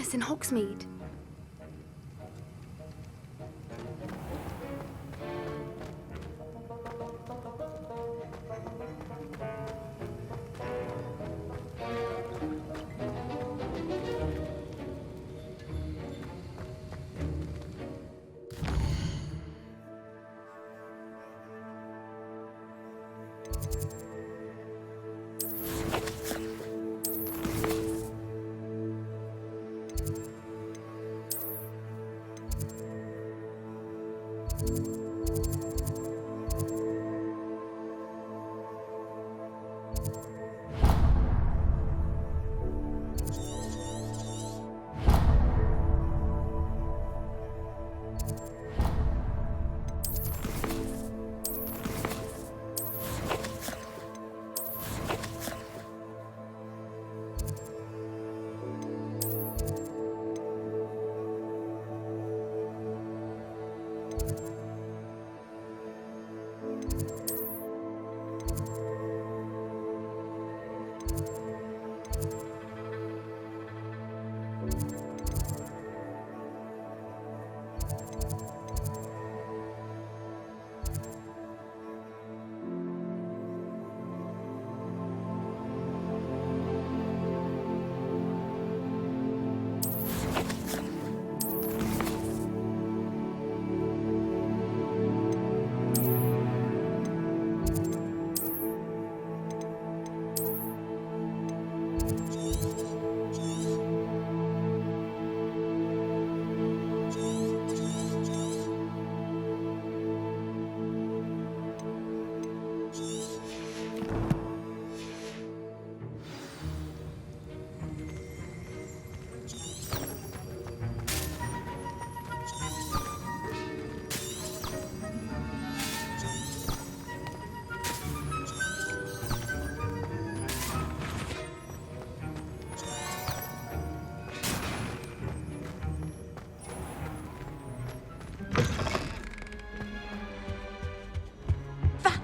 business in Hogsmeade?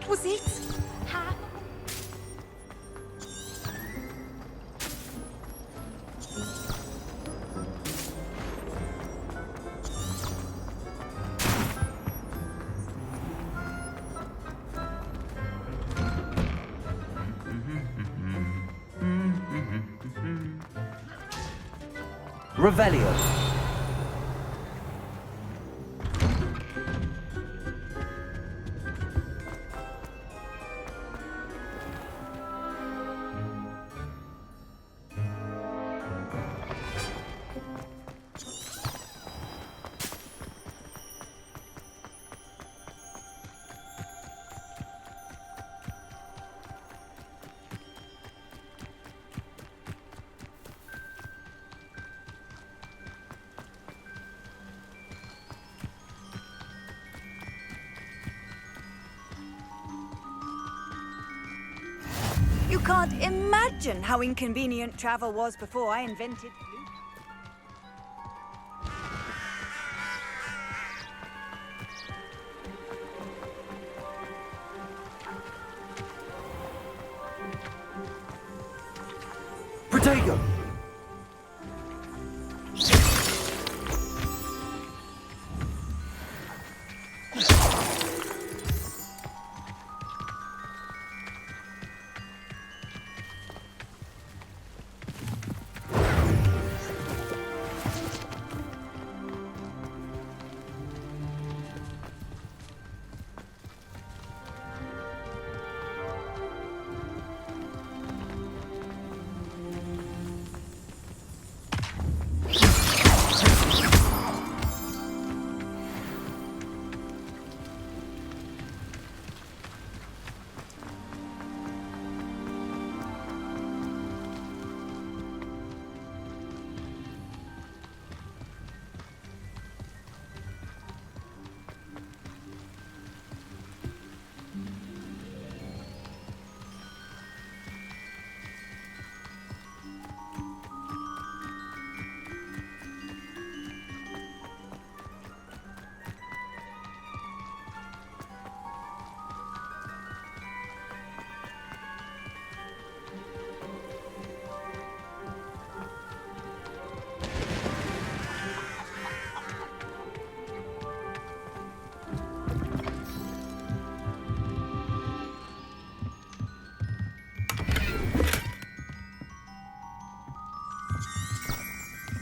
Was it? How? Revelio. You can't imagine how inconvenient travel was before I invented loop. Protego!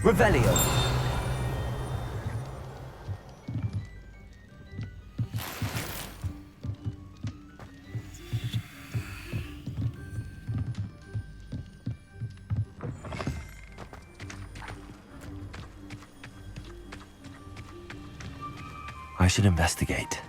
Revelio. I should investigate.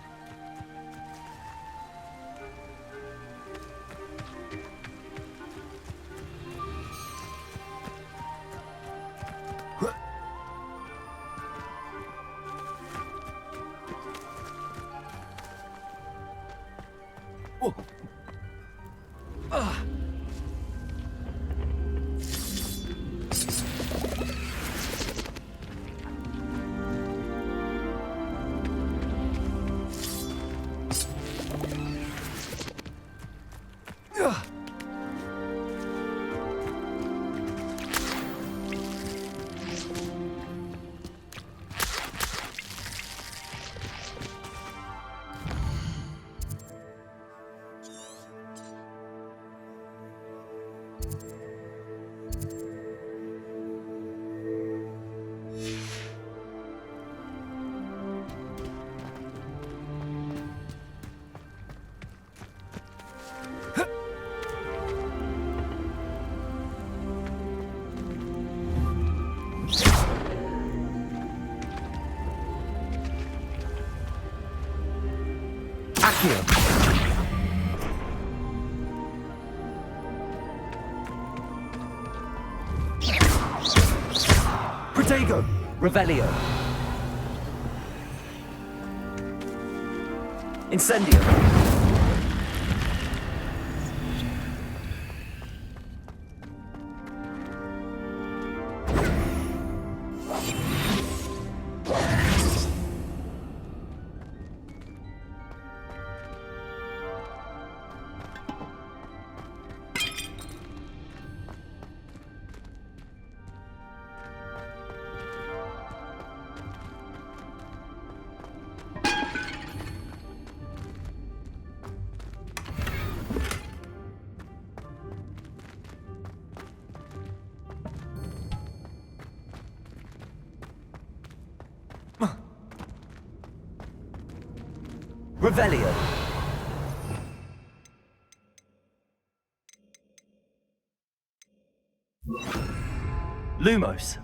Protego! Revelio. Incendio. Revelio. Lumos.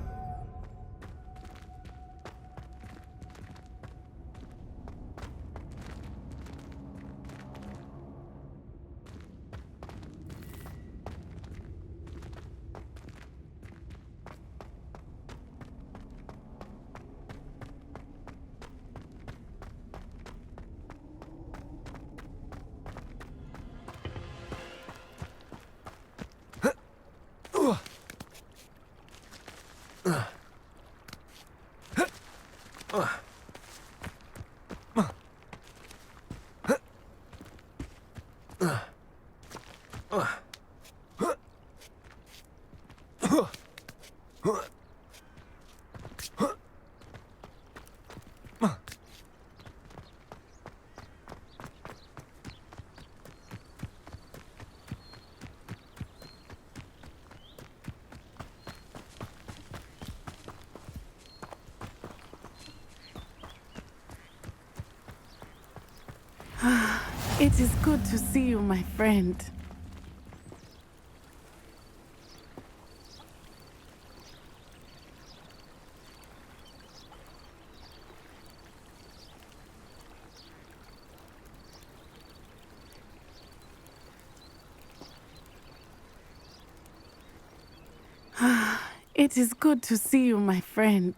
It is good to see you, my friend. It is good to see you, my friend.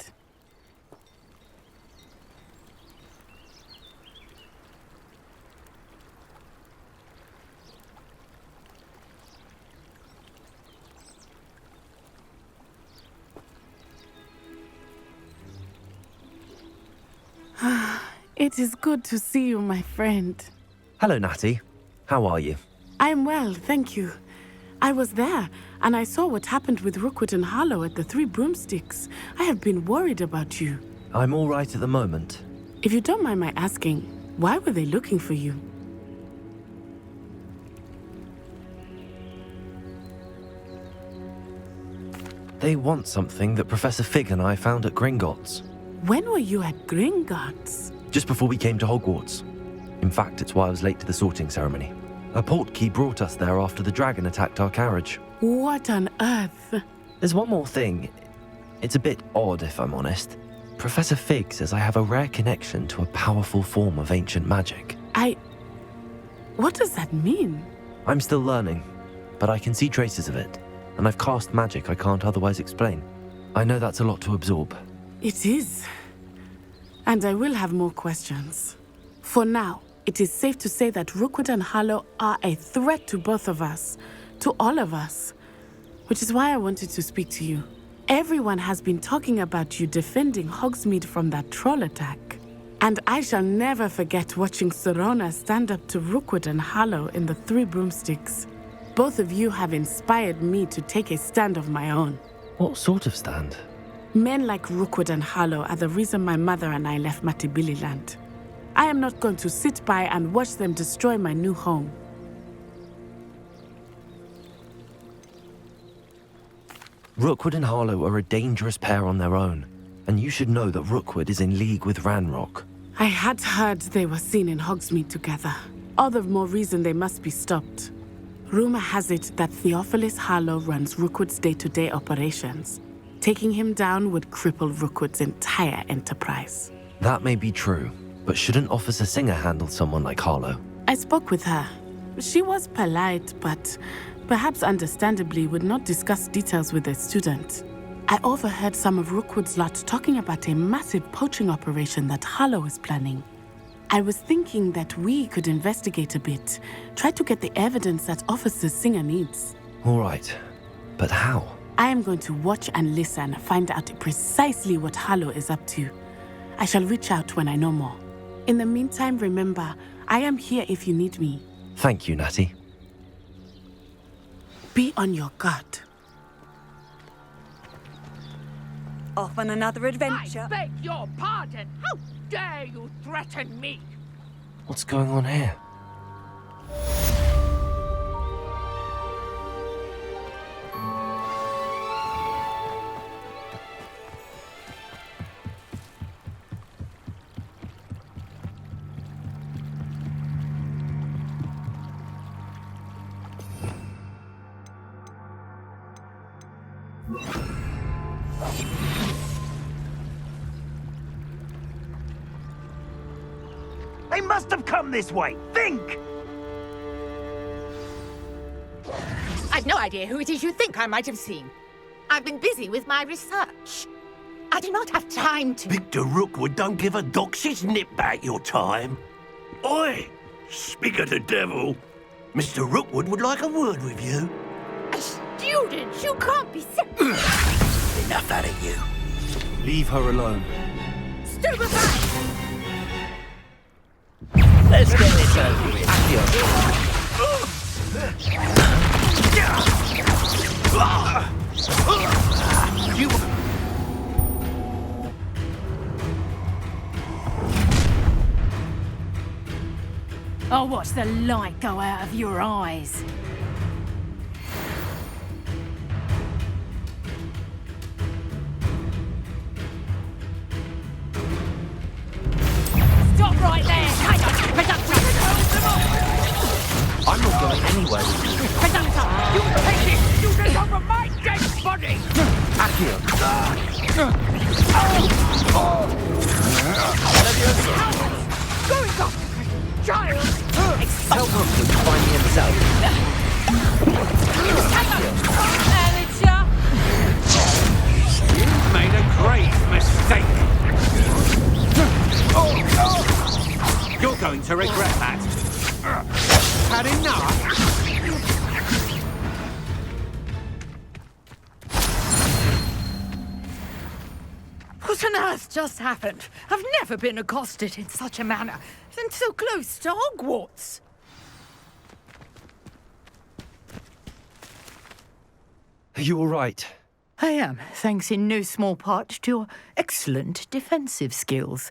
It is good to see you, my friend. Hello, Natty. How are you? I am well, thank you. I was there, and I saw what happened with Rookwood and Harlow at the Three Broomsticks. I have been worried about you. I'm all right at the moment. If you don't mind my asking, why were they looking for you? They want something that Professor Fig and I found at Gringotts, When were you at Gringotts? just before we came to Hogwarts. In fact, it's why I was late to the sorting ceremony. A portkey brought us there after the dragon attacked our carriage. What on earth? There's one more thing. It's a bit odd, if I'm honest. Professor Fig says I have a rare connection to a powerful form of ancient magic. What does that mean? I'm still learning, but I can see traces of it, and I've cast magic I can't otherwise explain. I know that's a lot to absorb. It is. And I will have more questions. For now, it is safe to say that Rookwood and Harlow are a threat to both of us, to all of us, which is why I wanted to speak to you. Everyone has been talking about you defending Hogsmeade from that troll attack. And I shall never forget watching Serona stand up to Rookwood and Harlow in the Three Broomsticks. Both of you have inspired me to take a stand of my own. What sort of stand? Men like Rookwood and Harlow are the reason my mother and I left Matibililand. I am not going to sit by and watch them destroy my new home. Rookwood and Harlow are a dangerous pair on their own, and you should know that Rookwood is in league with Ranrock. I had heard they were seen in Hogsmeade together. All the more reason they must be stopped. Rumor has it that Theophilus Harlow runs Rookwood's day-to-day operations. Taking him down would cripple Rookwood's entire enterprise. That may be true, but shouldn't Officer Singer handle someone like Harlow? I spoke with her. She was polite, but perhaps understandably would not discuss details with a student. I overheard some of Rookwood's lot talking about a massive poaching operation that Harlow is planning. I was thinking that we could investigate a bit, try to get the evidence that Officer Singer needs. All right, but how? I am going to watch and listen, find out precisely what Harlow is up to. I shall reach out when I know more. In the meantime, remember, I am here if you need me. Thank you, Natty. Be on your guard. Off on another adventure. I beg your pardon. How dare you threaten me? What's going on here? They must have come this way. Think! I've no idea who it is you think I might have seen. I've been busy with my research. I do not have time to... Victor Rookwood don't give a doxy's nip back your time. Oi! Speak of the devil. Mr. Rookwood would like a word with you. A student? You can't be so... Enough out of you. Leave her alone. Stupefy! Let's get this over with. You... I'll watch the light go out of your eyes. Stop right there! I'm not going anywhere with you. You take it! You get over my dead body! Accio! Going up! Child! Tell Rookwood to find me himself. Amateur! You made a grave mistake. You're going to regret that. Had enough? What on earth just happened? I've never been accosted in such a manner, and so close to Hogwarts. Are you all right? I am, thanks in no small part to your excellent defensive skills.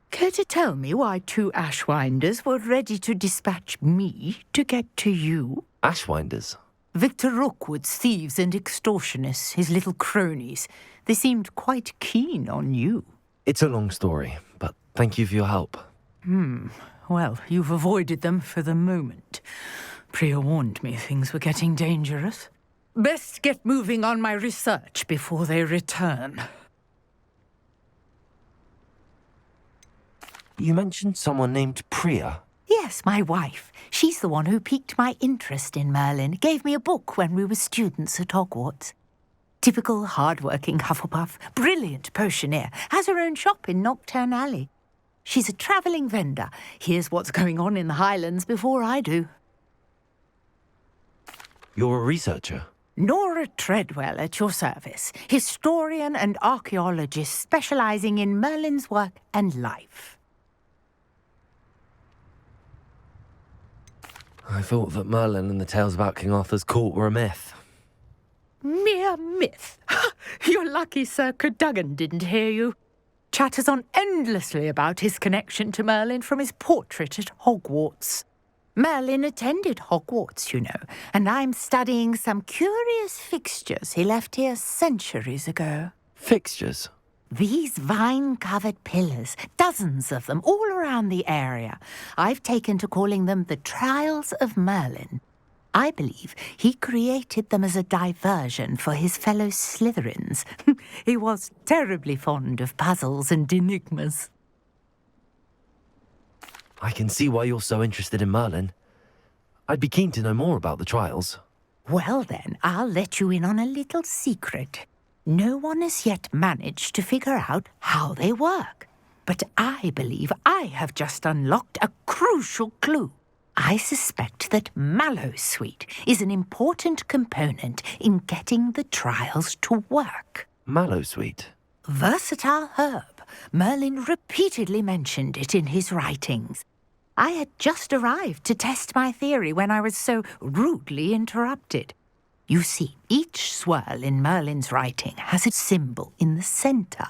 Care to tell me why two Ashwinders were ready to dispatch me to get to you? Ashwinders? Victor Rookwood's thieves and extortionists, his little cronies. They seemed quite keen on you. It's a long story, but thank you for your help. Well, you've avoided them for the moment. Priya warned me things were getting dangerous. Best get moving on my research before they return. You mentioned someone named Priya. Yes, my wife. She's the one who piqued my interest in Merlin. Gave me a book when we were students at Hogwarts. Typical hard-working Hufflepuff, brilliant potioneer, has her own shop in Knockturn Alley. She's a travelling vendor. Hears what's going on in the Highlands before I do. You're a researcher? Nora Treadwell at your service, historian and archaeologist specialising in Merlin's work and life. I thought that Merlin and the tales about King Arthur's court were a myth. Mere myth. You're lucky Sir Cadogan didn't hear you. Chatters on endlessly about his connection to Merlin from his portrait at Hogwarts. Merlin attended Hogwarts, you know, and I'm studying some curious fixtures he left here centuries ago. Fixtures? These vine-covered pillars, dozens of them, all around the area. I've taken to calling them the Trials of Merlin. I believe he created them as a diversion for his fellow Slytherins. He was terribly fond of puzzles and enigmas. I can see why you're so interested in Merlin. I'd be keen to know more about the trials. Well then, I'll let you in on a little secret. No one has yet managed to figure out how they work. But I believe I have just unlocked a crucial clue. I suspect that Mallowsweet is an important component in getting the trials to work. Mallowsweet? Versatile herb. Merlin repeatedly mentioned it in his writings. I had just arrived to test my theory when I was so rudely interrupted. You see, each swirl in Merlin's writing has a symbol in the centre.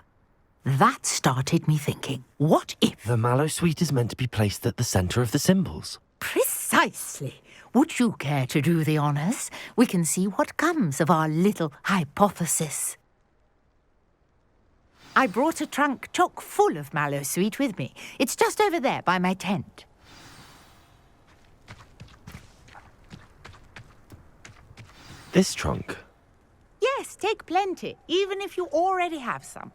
That started me thinking, what if... The Mallowsweet is meant to be placed at the centre of the symbols. Precisely. Would you care to do the honours? We can see what comes of our little hypothesis. I brought a trunk chock full of Mallowsweet with me. It's just over there by my tent. This trunk? Yes, take plenty, even if you already have some.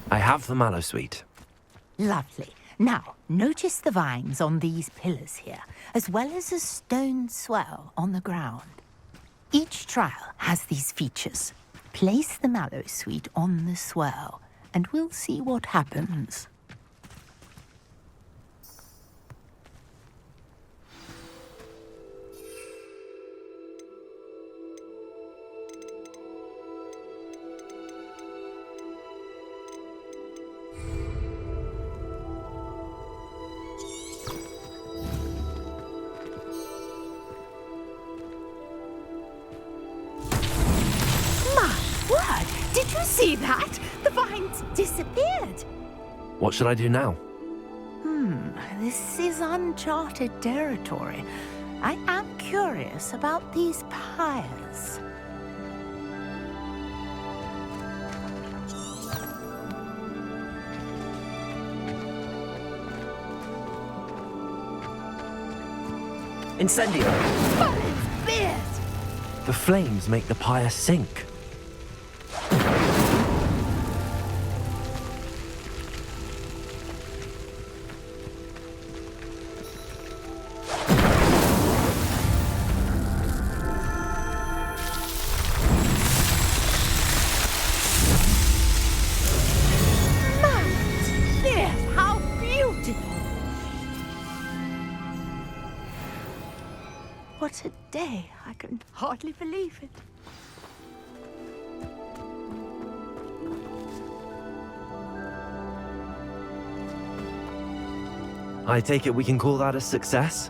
I have the Mallowsweet. Lovely. Now, notice the vines on these pillars here, as well as a stone swell on the ground. Each trial has these features. Place the Mallowsweet on the swell, and we'll see what happens. Did you see that? The vines disappeared. What should I do now? This is uncharted territory. I am curious about these pyres. Incendio! But it's beard! The flames make the pyre sink. What a day. I can hardly believe it. I take it we can call that a success?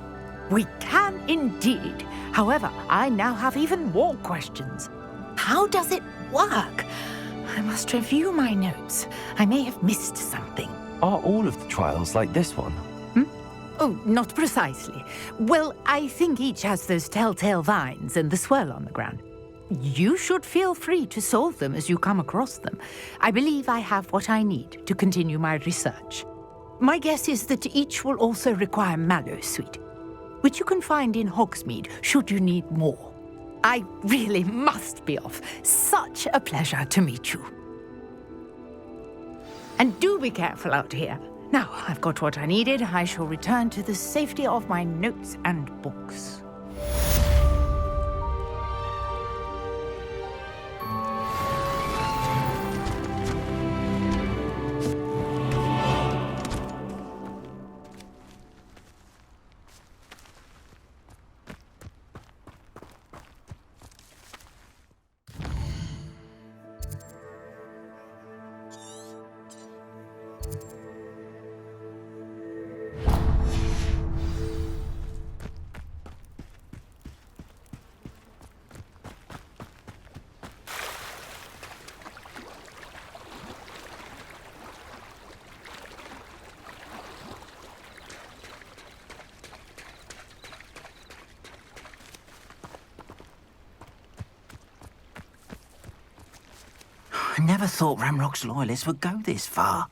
We can indeed. However, I now have even more questions. How does it work? I must review my notes. I may have missed something. Are all of the trials like this one? Oh, not precisely. Well, I think each has those telltale vines and the swirl on the ground. You should feel free to solve them as you come across them. I believe I have what I need to continue my research. My guess is that each will also require mallowsweet, which you can find in Hogsmeade should you need more. I really must be off. Such a pleasure to meet you. And do be careful out here. Now I've got what I needed, I shall return to the safety of my notes and books. I never thought Ramrock's loyalists would go this far.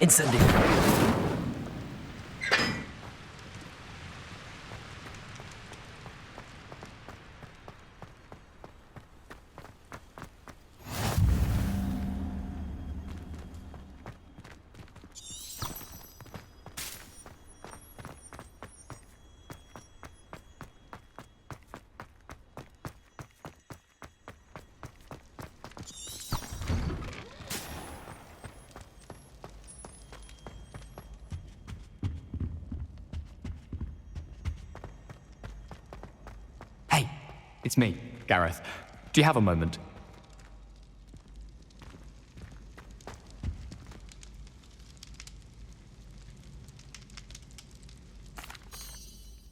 Incendio. Hey, it's me, Gareth. Do you have a moment?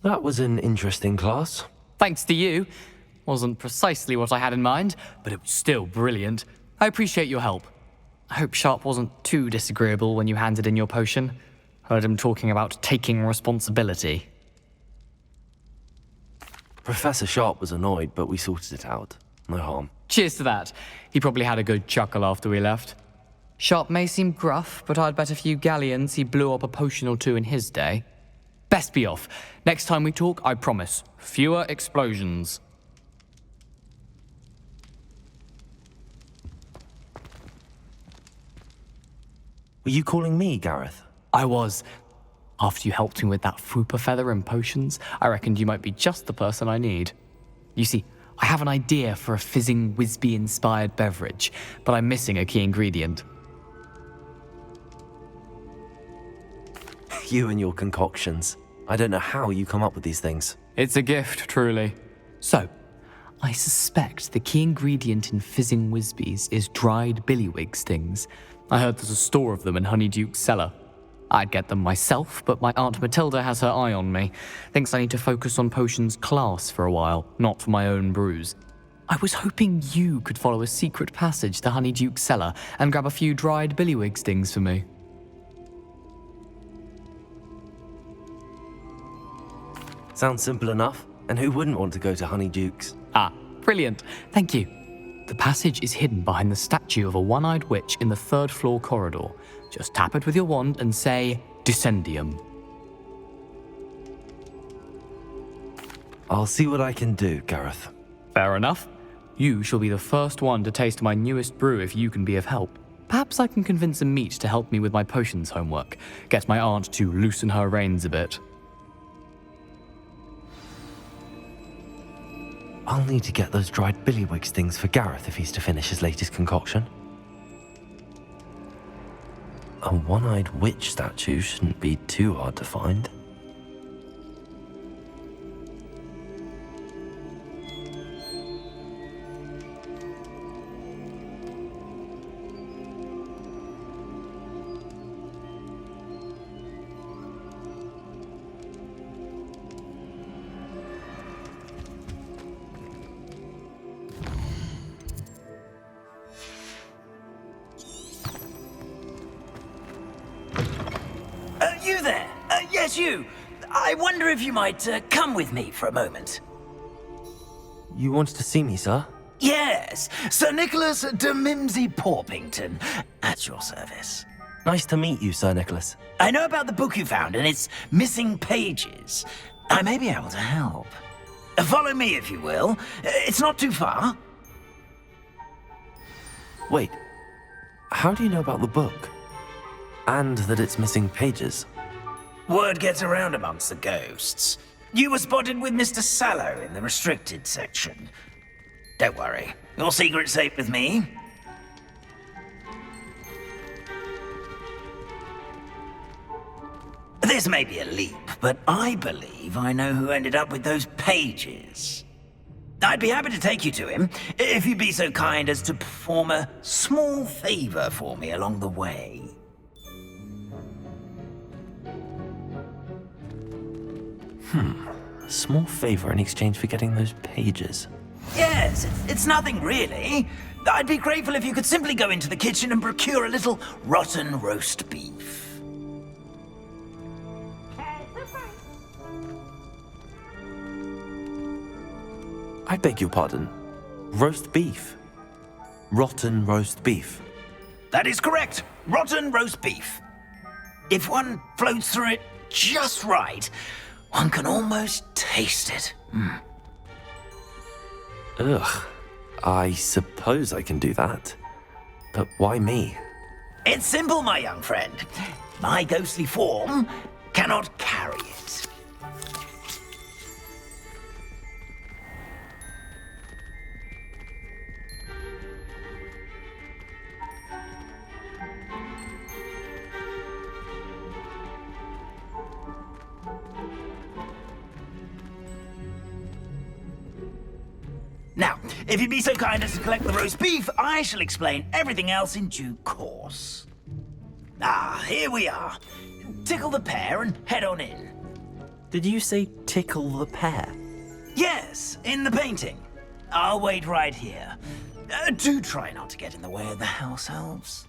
That was an interesting class. Thanks to you. Wasn't precisely what I had in mind, but it was still brilliant. I appreciate your help. I hope Sharp wasn't too disagreeable when you handed in your potion. Heard him talking about taking responsibility. Professor Sharp was annoyed, but we sorted it out. No harm. Cheers to that. He probably had a good chuckle after we left. Sharp may seem gruff, but I'd bet a few galleons he blew up a potion or two in his day. Best be off. Next time we talk, I promise. Fewer explosions. Were you calling me, Gareth? I was. After you helped me with that Fupa feather and potions, I reckoned you might be just the person I need. You see, I have an idea for a fizzing Whizbee-inspired beverage, but I'm missing a key ingredient. You and your concoctions. I don't know how you come up with these things. It's a gift, truly. So, I suspect the key ingredient in fizzing Whizbees is dried billywig stings. I heard there's a store of them in Honeyduke's cellar. I'd get them myself, but my Aunt Matilda has her eye on me. Thinks I need to focus on potions class for a while, not for my own brews. I was hoping you could follow a secret passage to Honeyduke's cellar and grab a few dried billywig stings for me. Sounds simple enough. And who wouldn't want to go to Honeyduke's? Ah, brilliant. Thank you. The passage is hidden behind the statue of a one-eyed witch in the third-floor corridor. Just tap it with your wand and say, Descendium. I'll see what I can do, Gareth. Fair enough. You shall be the first one to taste my newest brew if you can be of help. Perhaps I can convince a meat to help me with my potions homework. Get my aunt to loosen her reins a bit. I'll need to get those dried billywig stings for Gareth if he's to finish his latest concoction. A one-eyed witch statue shouldn't be too hard to find. You there? Yes, you. I wonder if you might come with me for a moment. You wanted to see me, sir? Yes, Sir Nicholas de Mimsy Porpington, at your service. Nice to meet you, Sir Nicholas. I know about the book you found and its missing pages. I may be able to help. Follow me, if you will. It's not too far. Wait, how do you know about the book? And that it's missing pages? Word gets around amongst the ghosts. You were spotted with Mr. Sallow in the restricted section. Don't worry, your secret's safe with me. This may be a leap, but I believe I know who ended up with those pages. I'd be happy to take you to him, if you'd be so kind as to perform a small favor for me along the way. A small favor in exchange for getting those pages. Yes, it's nothing really. I'd be grateful if you could simply go into the kitchen and procure a little rotten roast beef. I beg your pardon. Roast beef. Rotten roast beef. That is correct. Rotten roast beef. If one floats through it just right, one can almost taste it. Ugh. I suppose I can do that. But why me? It's simple, my young friend. My ghostly form cannot carry it. Now, if you'd be so kind as to collect the roast beef, I shall explain everything else in due course. Ah, here we are. Tickle the pear and head on in. Did you say tickle the pear? Yes, in the painting. I'll wait right here. Do try not to get in the way of the house elves.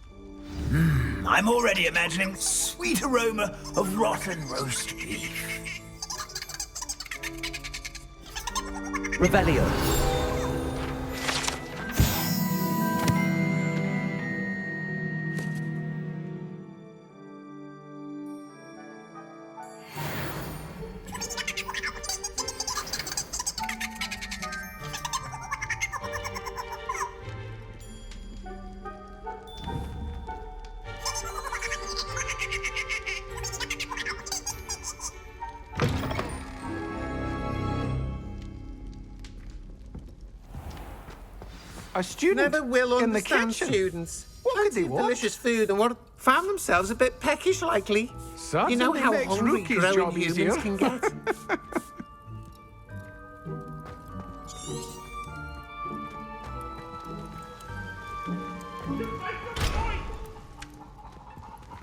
I'm already imagining sweet aroma of rotten roast beef. Revelio. A student Never will in the understand kitchen. students. What could Plenty they of want? delicious food and what found themselves a bit peckish likely. Certainly you know how makes hungry Rookie's growing job humans easier. can get.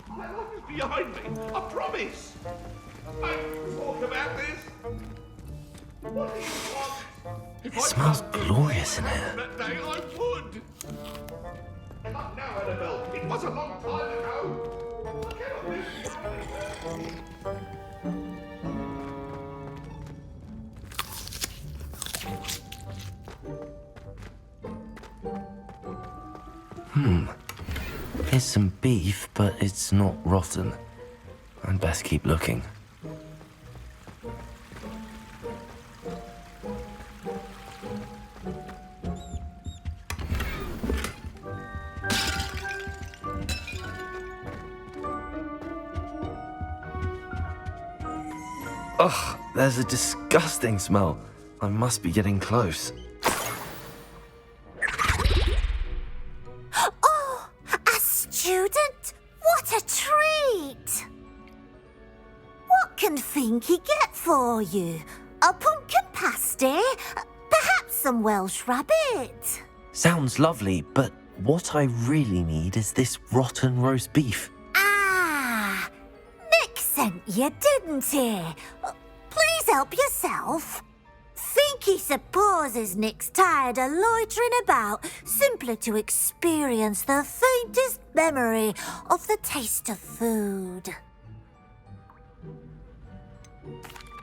My life is behind me, I promise. I talk about this. What do you want? If It smells glorious in here. that day, I would. Not now, Annabelle. It was a long time ago. I cannot live without it. Here's some beef, but it's not rotten. I'd best keep looking. Ugh, there's a disgusting smell. I must be getting close. Oh, a student? What a treat! What can Finky get for you? A pumpkin pasty? Perhaps some Welsh rabbit? Sounds lovely, but what I really need is this rotten roast beef. Ah, Nick sent you, didn't he? Please help yourself. Finky supposes Nick's tired of loitering about simply to experience the faintest memory of the taste of food.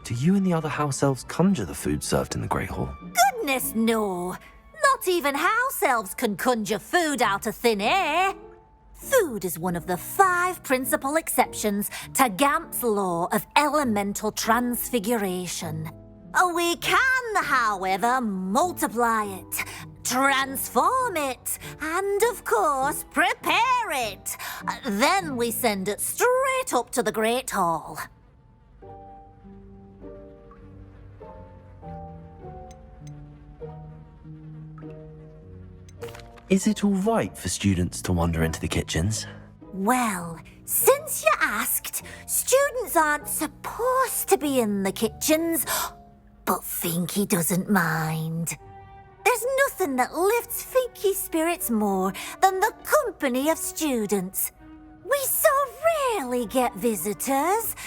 Do you and the other house elves conjure the food served in the Great Hall? Goodness, no. Not even house elves can conjure food out of thin air. Food is one of the 5 principal exceptions to Gamp's law of elemental transfiguration. We can, however, multiply it, transform it, and, of course, prepare it. Then we send it straight up to the Great Hall. Is it all right for students to wander into the kitchens? Well, since you asked, students aren't supposed to be in the kitchens, but Finky doesn't mind. There's nothing that lifts Finky's spirits more than the company of students. We so rarely get visitors,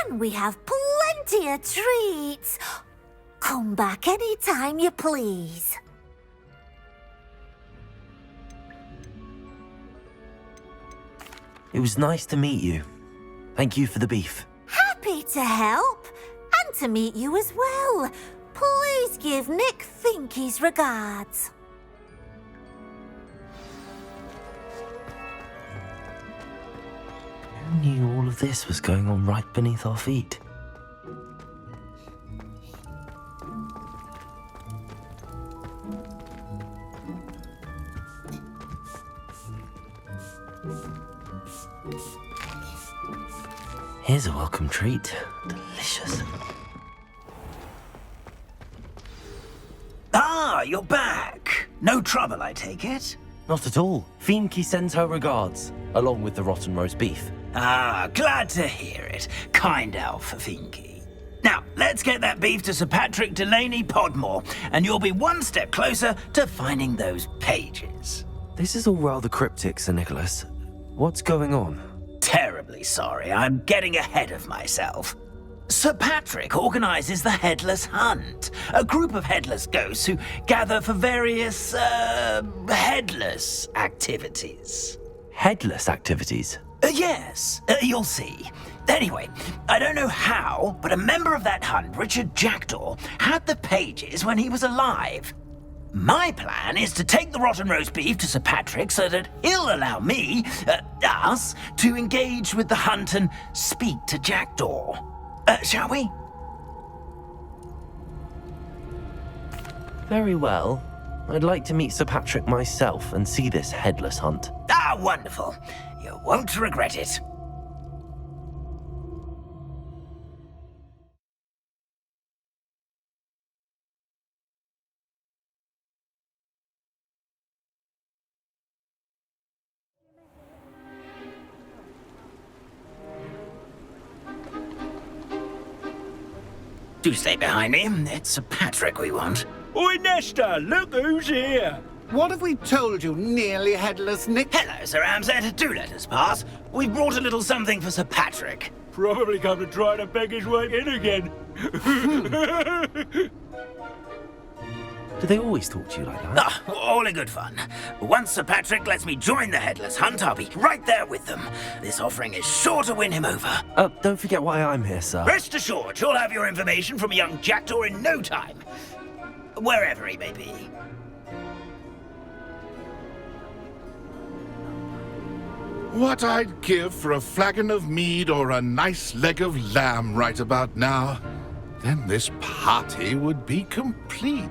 and we have plenty of treats. Come back any time you please. It was nice to meet you. Thank you for the beef. Happy to help, and to meet you as well. Please give Nick Finky's regards. Who knew all of this was going on right beneath our feet? Here's a welcome treat. Delicious. Ah, you're back. No trouble, I take it? Not at all. Fienke sends her regards, along with the rotten roast beef. Ah, glad to hear it. Kind elf, Fienke. Now, let's get that beef to Sir Patrick Delaney Podmore, and you'll be one step closer to finding those pages. This is all rather cryptic, Sir Nicholas. What's going on? Terribly sorry, I'm getting ahead of myself. Sir Patrick organizes the Headless Hunt, a group of headless ghosts who gather for various, headless activities. Headless activities? Yes, you'll see. Anyway, I don't know how, but a member of that hunt, Richard Jackdaw, had the pages when he was alive. My plan is to take the rotten roast beef to Sir Patrick so that he'll allow me, us, to engage with the hunt and speak to Jackdaw. Shall we? Very well. I'd like to meet Sir Patrick myself and see this headless hunt. Ah, wonderful. You won't regret it. Do stay behind me. It's Sir Patrick we want. Oi, Nesta, look who's here. What have we told you, nearly headless Nick? Hello, Sir Ramsed. Do let us pass. We've brought a little something for Sir Patrick. Probably come to try to beg his way in again. Do they always talk to you like that? Ah, all in good fun. Once Sir Patrick lets me join the Headless Hunt, I'll be right there with them. This offering is sure to win him over. Don't forget why I'm here, sir. Rest assured, you'll have your information from young Jackdaw in no time. Wherever he may be. What I'd give for a flagon of mead or a nice leg of lamb right about now. Then this party would be complete.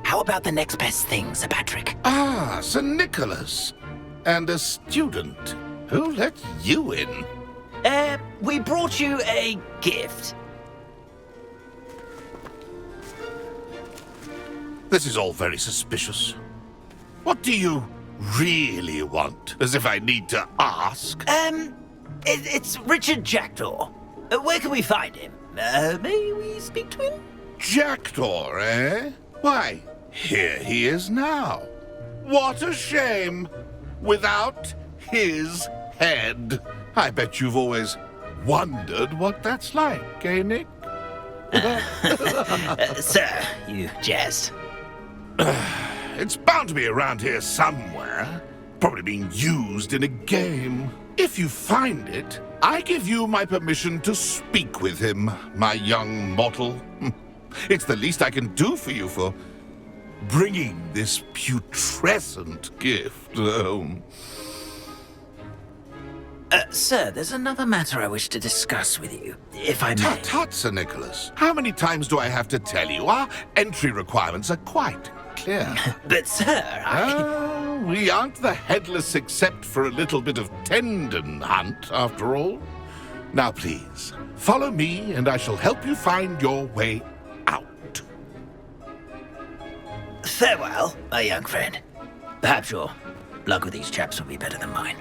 How about the next best thing, Sir Patrick? Ah, Sir Nicholas. And a student. Who let you in? We brought you a gift. This is all very suspicious. What do you really want? As if I need to ask. It's Richard Jackdaw. Where can we find him? May we speak to him? Jackdaw, eh? Why, here he is now. What a shame. Without his head. I bet you've always wondered what that's like, eh, Nick? Sir, you jest. It's bound to be around here somewhere. Probably being used in a game. If you find it, I give you my permission to speak with him, my young mortal. It's the least I can do for you for bringing this putrescent gift home. Sir, there's another matter I wish to discuss with you, if I may. Tut, tut, Sir Nicholas. How many times do I have to tell you? Our entry requirements are quite clear. But, sir, we aren't the headless except for a little bit of tendon hunt, after all. Now, please, follow me, and I shall help you find your way out. Farewell, my young friend. Perhaps your luck with these chaps will be better than mine.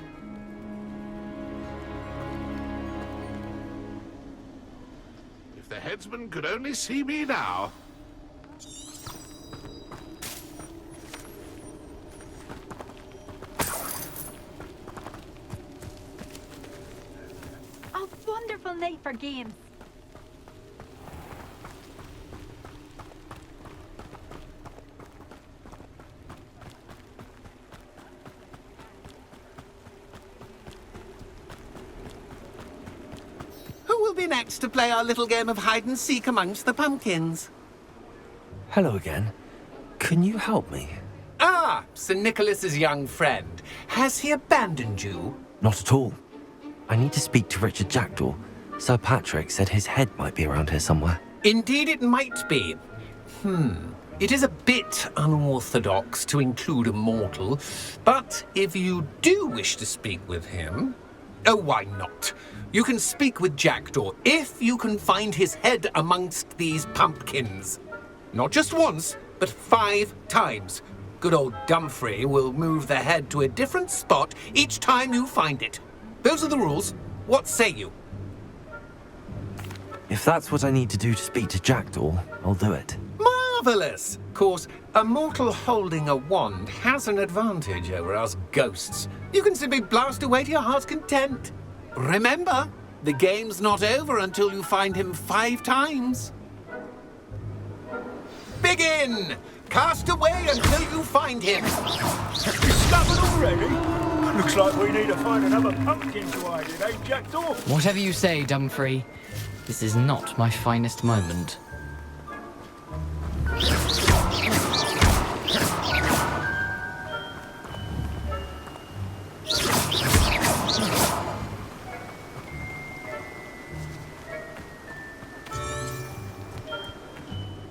If the headsman could only see me now. A wonderful night for games. Who will be next to play our little game of hide-and-seek amongst the pumpkins? Hello again. Can you help me? Ah, Sir Nicholas's young friend. Has he abandoned you? Not at all. I need to speak to Richard Jackdaw. Sir Patrick said his head might be around here somewhere. Indeed it might be. It is a bit unorthodox to include a mortal, but if you do wish to speak with him... Oh, why not? You can speak with Jackdaw if you can find his head amongst these pumpkins. Not just once, but 5 times. Good old Dumfrey will move the head to a different spot each time you find it. Those are the rules. What say you? If that's what I need to do to speak to Jackdaw, I'll do it. Marvellous! Of course, a mortal holding a wand has an advantage over us ghosts. You can simply blast away to your heart's content. Remember, the game's not over until you find him 5 times. Begin! Cast away until you find him. Discovered already? Looks like we need to find another pumpkin to hide in, eh, Jackdaw? Whatever you say, Dumfrey. This is not my finest moment.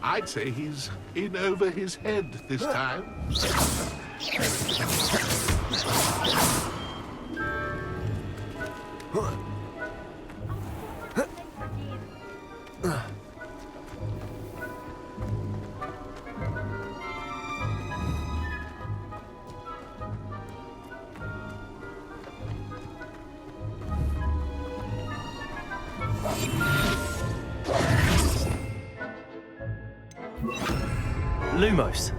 I'd say he's in over his head this time. Lumos.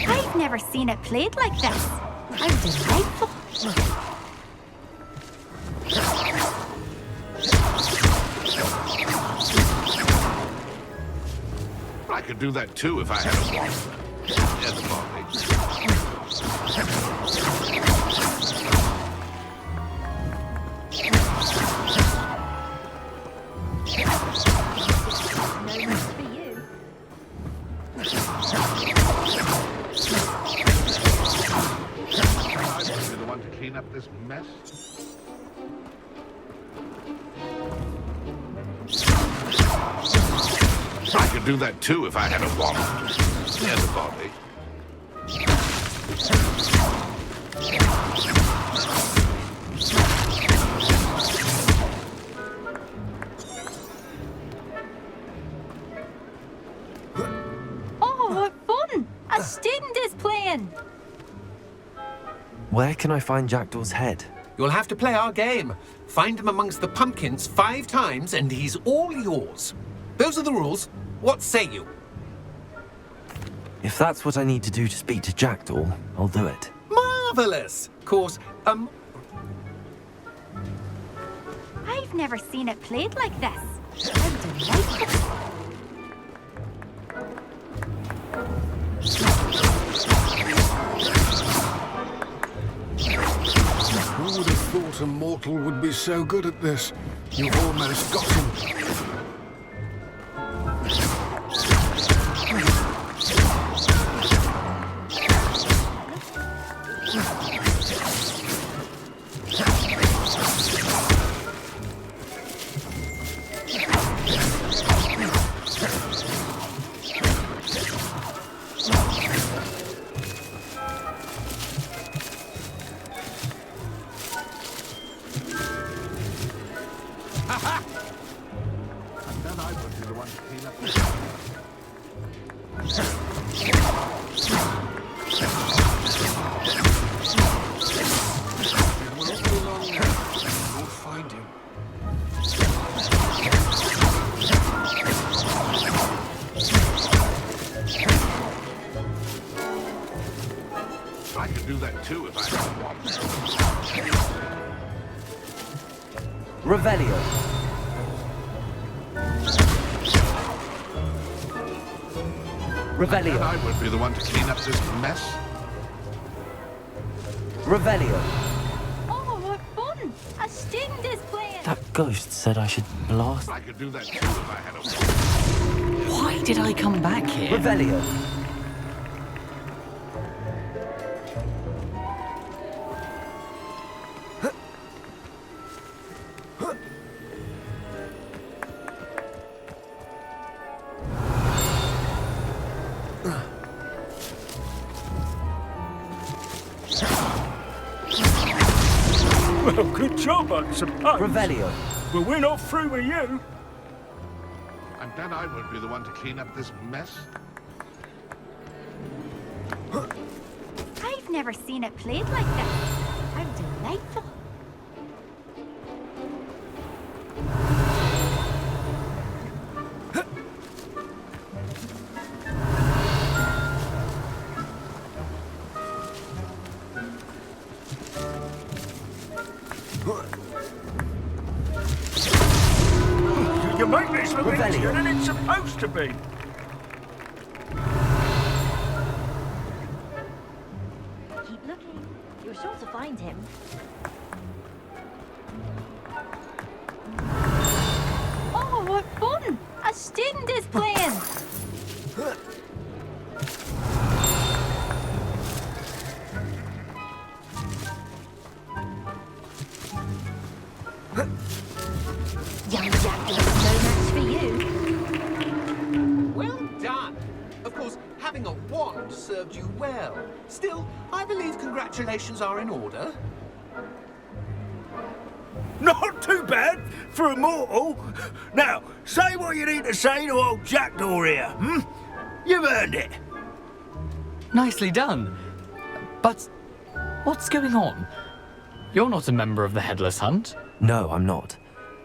I've never seen it played like this. How delightful. I could do that too if I had a wand. Yeah, the clean up this mess. I could do that too if I had a wand. Yeah, the body. Oh, what fun! A student is playing. Where can I find Jackdaw's head? You'll have to play our game. Find him amongst the pumpkins 5 times and he's all yours. Those are the rules. What say you? If that's what I need to do to speak to Jackdaw, I'll do it. Marvellous! Of course, I've never seen it played like this. How delightful. Who would have thought a mortal would be so good at this? You've almost got him. I could do that too if I had a wand. Revelio. Revelio. And I won't be the one to clean up this mess. Revelio. Oh, what fun! A student is playing! That ghost said I should blast. I could do that too if I had a... Why did I come back here? Revelio. Well, good job, I suppose. Revelio. But we're not through with you. I'm glad I won't be the one to clean up this mess. I've never seen it played like this. How delightful. You make this look Revelio. easier than it's supposed to be. Keep looking. You're sure to find him. Oh, what fun! A student is playing! Young Jack is no match for you. Well done. Of course, having a wand served you well. Still, I believe congratulations are in order. Not too bad for a mortal. Now, say what you need to say to old Jackdaw here, hmm? You've earned it. Nicely done. But what's going on? You're not a member of the Headless Hunt. No, I'm not.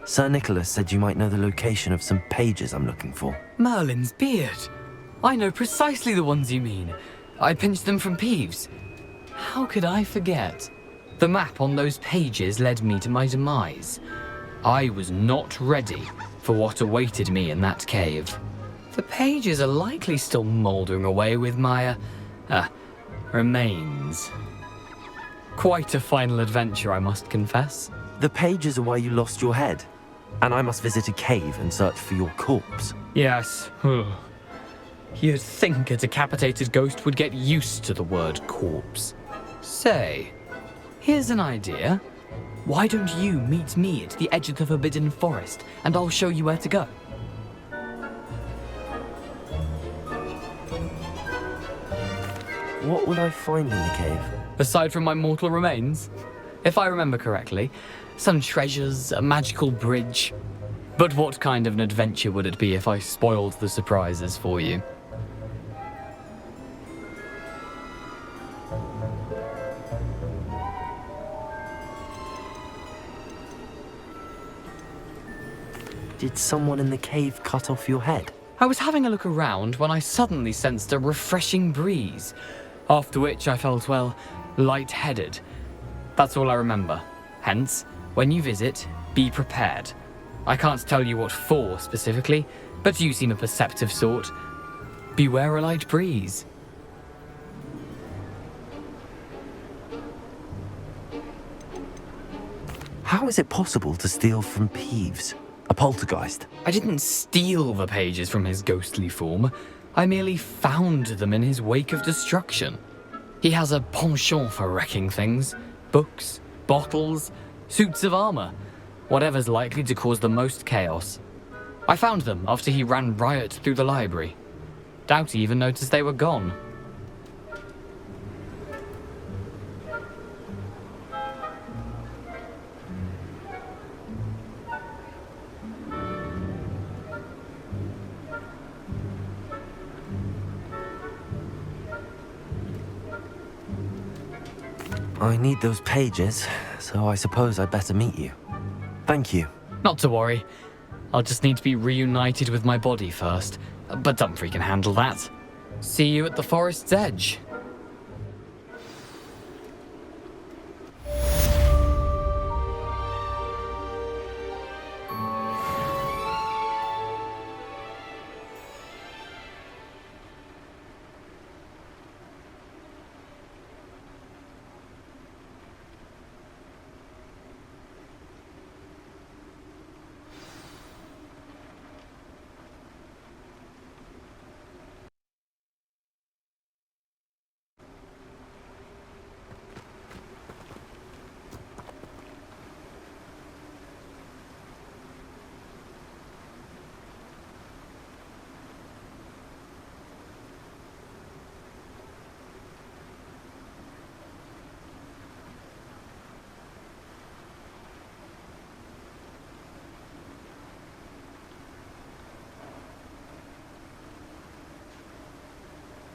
Sir Nicholas said you might know the location of some pages I'm looking for. Merlin's beard. I know precisely the ones you mean. I pinched them from Peeves. How could I forget? The map on those pages led me to my demise. I was not ready for what awaited me in that cave. The pages are likely still mouldering away with my, remains. Quite a final adventure, I must confess. The pages are why you lost your head, and I must visit a cave and search for your corpse. Yes. You'd think a decapitated ghost would get used to the word corpse. Say, here's an idea. Why don't you meet me at the edge of the Forbidden Forest, and I'll show you where to go? What will I find in the cave? Aside from my mortal remains, if I remember correctly, some treasures, a magical bridge. But what kind of an adventure would it be if I spoiled the surprises for you? Did someone in the cave cut off your head? I was having a look around when I suddenly sensed a refreshing breeze, after which I felt, well, lightheaded. That's all I remember. Hence, when you visit, be prepared. I can't tell you what for specifically, but you seem a perceptive sort. Beware a light breeze. How is it possible to steal from Peeves? A poltergeist? I didn't steal the pages from his ghostly form. I merely found them in his wake of destruction. He has a penchant for wrecking things. Books, bottles, suits of armor. Whatever's likely to cause the most chaos. I found them after he ran riot through the library. Doubt he even noticed they were gone. I need those pages, so I suppose I'd better meet you. Thank you. Not to worry. I'll just need to be reunited with my body first. But Dumfrey can handle that. See you at the forest's edge.